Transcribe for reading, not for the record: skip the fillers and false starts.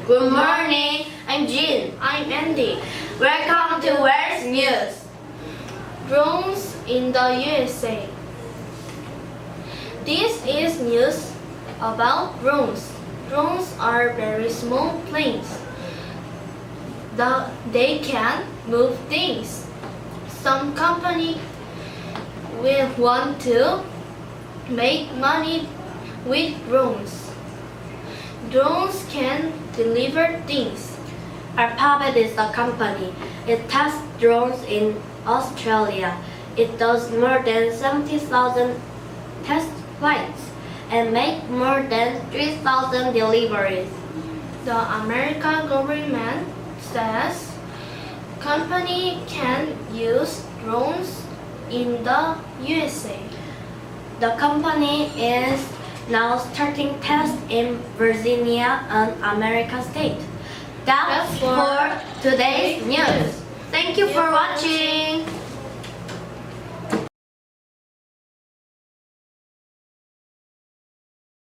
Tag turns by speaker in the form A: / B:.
A: Good morning, I'm Jean.
B: I'm Andy.
A: Welcome to Where's News.
B: Drones in the USA. This is news about drones. Drones are very small planes. They can move things. Some company will want to make money with drones. Drones can deliver things.
A: Alphabet is a company. It tests drones in Australia. It does more than 70,000 test flights and make more than 3,000 deliveries.
B: The American government says company can use drones in the USA.
A: The company is now starting tests in Virginia, an American state. That's for today's news. Thank you for watching.